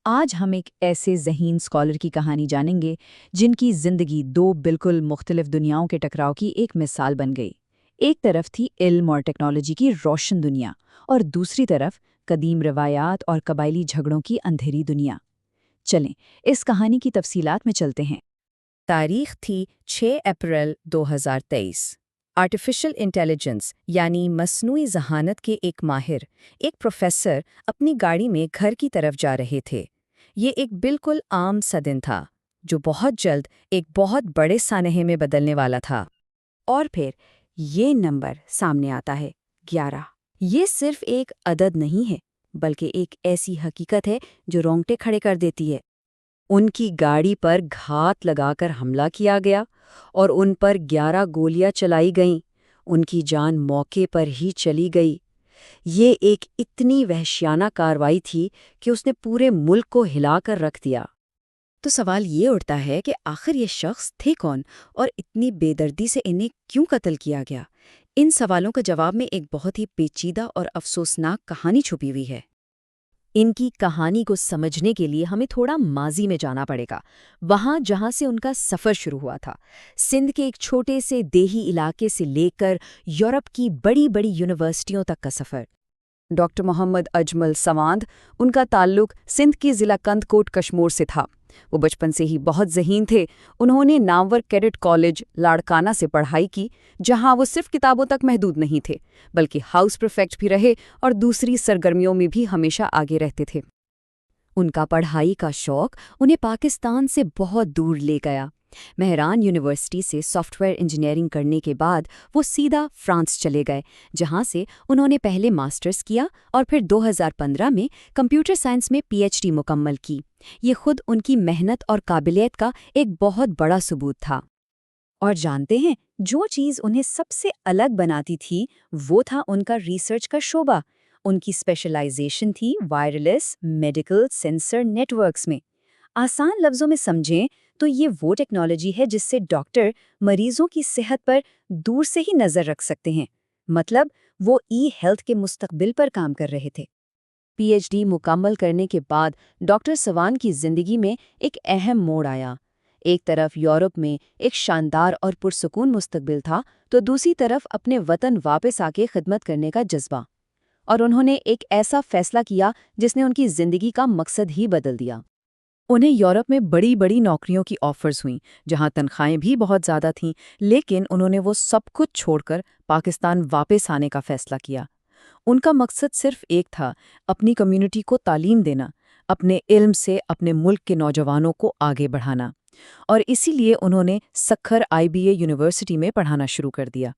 آج ہم ایک ایسے ذہین اسکالر کی کہانی جانیں گے جن کی زندگی دو بالکل مختلف دنیاؤں کے ٹکراؤ کی ایک مثال بن گئی۔ ایک طرف تھی علم اور ٹیکنالوجی کی روشن دنیا اور دوسری طرف قدیم روایات اور قبائلی جھگڑوں کی اندھیری دنیا۔ چلیں اس کہانی کی تفصیلات میں چلتے ہیں۔ تاریخ تھی 6 اپریل 2023۔ آرٹیفیشل انٹیلیجنس یعنی مصنوعی ذہانت کے ایک ماہر، ایک پروفیسر اپنی گاڑی میں گھر کی طرف جا رہے تھے۔ یہ ایک بالکل عام سا دن تھا جو بہت جلد ایک بہت بڑے سانحے میں بدلنے والا تھا۔ اور پھر یہ نمبر سامنے آتا ہے 11۔ یہ صرف ایک عدد نہیں ہے بلکہ ایک ایسی حقیقت ہے جو رونگٹے کھڑے کر دیتی ہے۔ ان کی گاڑی پر گھات لگا کر حملہ کیا گیا اور ان پر 11 گولیاں چلائی گئیں۔ ان کی جان موقع پر ہی چلی گئی۔ یہ ایک اتنی وحشیانہ کارروائی تھی کہ اس نے پورے ملک کو ہلا کر رکھ دیا۔ تو سوال یہ اٹھتا ہے کہ آخر یہ شخص تھے کون اور اتنی بے دردی سے انہیں کیوں قتل کیا گیا؟ ان سوالوں کا جواب میں ایک بہت ہی پیچیدہ اور افسوسناک کہانی چھپی ہوئی ہے۔ ان کی کہانی کو سمجھنے کے لیے ہمیں تھوڑا ماضی میں جانا پڑے گا، وہاں جہاں سے ان کا سفر شروع ہوا تھا۔ سندھ کے ایک چھوٹے سے دیہی علاقے سے لے کر یورپ کی بڑی بڑی یونیورسٹیوں تک کا سفر۔ ڈاکٹر محمد اجمل سواند، ان کا تعلق سندھ کی ضلع کند کوٹ کشمور سے تھا۔ وہ بچپن سے ہی بہت ذہین تھے۔ انہوں نے نامور کیڈٹ کالج لاڑکانہ سے پڑھائی کی، جہاں وہ صرف کتابوں تک محدود نہیں تھے بلکہ ہاؤس پریفیکٹ بھی رہے اور دوسری سرگرمیوں میں بھی ہمیشہ آگے رہتے تھے۔ ان کا پڑھائی کا شوق انہیں پاکستان سے بہت دور لے گیا۔ مہران یونیورسٹی سے سافٹ ویئر انجینئرنگ کرنے کے بعد وہ سیدھا فرانس چلے گئے، جہاں سے انہوں نے پہلے ماسٹرز کیا اور پھر 2015 میں کمپیوٹر سائنس میں پی ایچ ڈی مکمل کی۔ یہ خود ان کی محنت اور قابلیت کا ایک بہت بڑا ثبوت تھا۔ اور جانتے ہیں جو چیز انہیں سب سے الگ بناتی تھی وہ تھا ان کا ریسرچ کا شعبہ۔ ان کی اسپیشلائزیشن تھی wireless medical sensor network میں۔ آسان لفظوں میں سمجھیں تو یہ وہ ٹیکنالوجی ہے جس سے ڈاکٹر مریضوں کی صحت پر دور سے ہی نظر رکھ سکتے ہیں۔ مطلب وہ ای ہیلتھ کے مستقبل پر کام کر رہے تھے۔ پی ایچ ڈی مکمل کرنے کے بعد ڈاکٹر سوان کی زندگی میں ایک اہم موڑ آیا۔ ایک طرف یورپ میں ایک شاندار اور پرسکون مستقبل تھا تو دوسری طرف اپنے وطن واپس آ کے خدمت کرنے کا جذبہ۔ اور انہوں نے ایک ایسا فیصلہ کیا جس نے ان کی زندگی کا مقصد ہی بدل دیا۔ انہیں یورپ میں بڑی بڑی نوکریوں کی آفرز ہوئیں، جہاں تنخواہیں بھی بہت زیادہ تھیں، لیکن انہوں نے وہ سب کچھ چھوڑ کر پاکستان واپس آنے کا فیصلہ کیا۔ ان کا مقصد صرف ایک تھا، اپنی کمیونٹی کو تعلیم دینا، اپنے علم سے اپنے ملک کے نوجوانوں کو آگے بڑھانا، اور اسی لیے انہوں نے سکھر IBA یونیورسٹی میں پڑھانا شروع کر دیا۔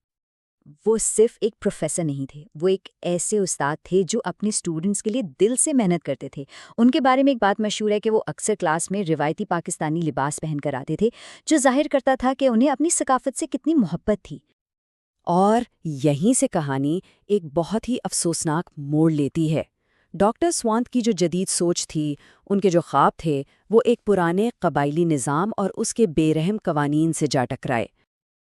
وہ صرف ایک پروفیسر نہیں تھے، وہ ایک ایسے استاد تھے جو اپنے اسٹوڈنٹس کے لیے دل سے محنت کرتے تھے۔ ان کے بارے میں ایک بات مشہور ہے کہ وہ اکثر کلاس میں روایتی پاکستانی لباس پہن کر آتے تھے، جو ظاہر کرتا تھا کہ انہیں اپنی ثقافت سے کتنی محبت تھی۔ اور یہیں سے کہانی ایک بہت ہی افسوسناک موڑ لیتی ہے۔ ڈاکٹر سوانت کی جو جدید سوچ تھی، ان کے جو خواب تھے، وہ ایک پرانے قبائلی نظام اور اس کے بے رحم قوانین سے جا ٹکرائے۔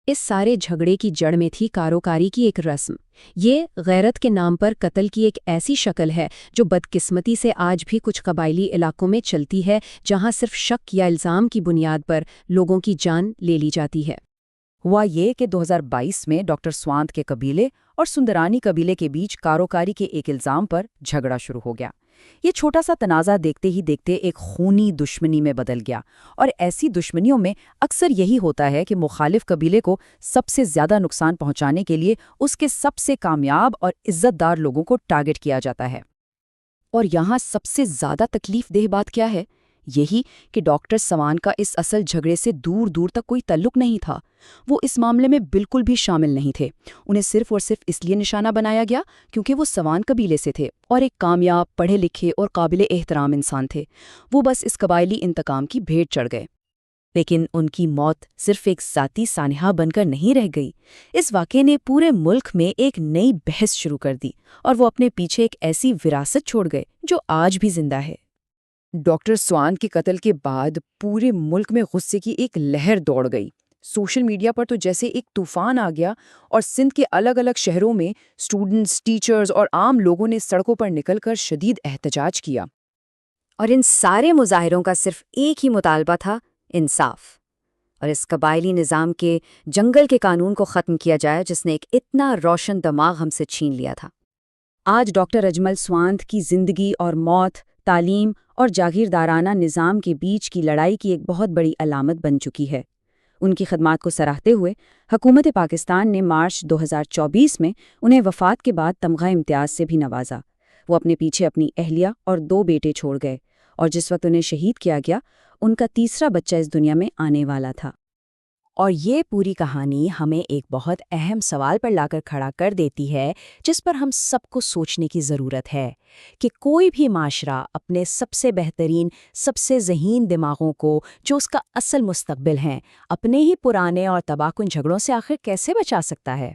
اس سارے جھگڑے کی جڑ میں تھی کاروکاری کی ایک رسم۔ یہ غیرت کے نام پر قتل کی ایک ایسی شکل ہے جو بدقسمتی سے آج بھی کچھ قبائلی علاقوں میں چلتی ہے، جہاں صرف شک یا الزام کی بنیاد پر لوگوں کی جان لے لی جاتی ہے۔ ہوا یہ کہ 2022 میں ڈاکٹر سوانت کے قبیلے اور سندرانی قبیلے کے بیچ کاروکاری کے ایک الزام پر جھگڑا شروع ہو گیا۔ یہ چھوٹا سا تنازع دیکھتے ہی دیکھتے ایک خونی دشمنی میں بدل گیا، اور ایسی دشمنیوں میں اکثر یہی ہوتا ہے کہ مخالف قبیلے کو سب سے زیادہ نقصان پہنچانے کے لیے اس کے سب سے کامیاب اور عزت دار لوگوں کو ٹارگٹ کیا جاتا ہے۔ اور یہاں سب سے زیادہ تکلیف دہ بات کیا ہے؟ یہی کہ ڈاکٹر سوان کا اس اصل جھگڑے سے دور دور تک کوئی تعلق نہیں تھا۔ وہ اس معاملے میں بالکل بھی شامل نہیں تھے۔ انہیں صرف اور صرف اس لیے نشانہ بنایا گیا کیونکہ وہ سوان قبیلے سے تھے اور ایک کامیاب، پڑھے لکھے اور قابل احترام انسان تھے۔ وہ بس اس قبائلی انتقام کی بھیٹ چڑھ گئے۔ لیکن ان کی موت صرف ایک ذاتی سانحہ بن کر نہیں رہ گئی۔ اس واقعے نے پورے ملک میں ایک نئی بحث شروع کر دی، اور وہ اپنے پیچھے ایک ایسی وراثت چھوڑ گئے جو آج بھی زندہ ہے۔ ڈاکٹر سوان کے قتل کے بعد پورے ملک میں غصے کی ایک لہر دوڑ گئی۔ سوشل میڈیا پر تو جیسے ایک طوفان آ گیا، اور سندھ کے الگ الگ شہروں میں اسٹوڈنٹس، ٹیچرز اور عام لوگوں نے سڑکوں پر نکل کر شدید احتجاج کیا۔ اور ان سارے مظاہروں کا صرف ایک ہی مطالبہ تھا، انصاف، اور اس قبائلی نظام کے جنگل کے قانون کو ختم کیا جائے جس نے ایک اتنا روشن دماغ ہم سے چھین لیا تھا۔ آج ڈاکٹر اجمل سوانت کی زندگی اور موت تعلیم اور جاگیردارانہ نظام کے بیچ کی لڑائی کی ایک بہت بڑی علامت بن چکی ہے۔ ان کی خدمات کو سراہتے ہوئے حکومت پاکستان نے مارچ 2024 میں انہیں وفات کے بعد تمغہ امتیاز سے بھی نوازا۔ وہ اپنے پیچھے اپنی اہلیہ اور 2 بیٹے چھوڑ گئے، اور جس وقت انہیں شہید کیا گیا ان کا تیسرا بچہ اس دنیا میں آنے والا تھا۔ اور یہ پوری کہانی ہمیں ایک بہت اہم سوال پر لا کر کھڑا کر دیتی ہے، جس پر ہم سب کو سوچنے کی ضرورت ہے کہ کوئی بھی معاشرہ اپنے سب سے بہترین، سب سے ذہین دماغوں کو، جو اس کا اصل مستقبل ہیں، اپنے ہی پرانے اور تباہ کن جھگڑوں سے آخر کیسے بچا سکتا ہے؟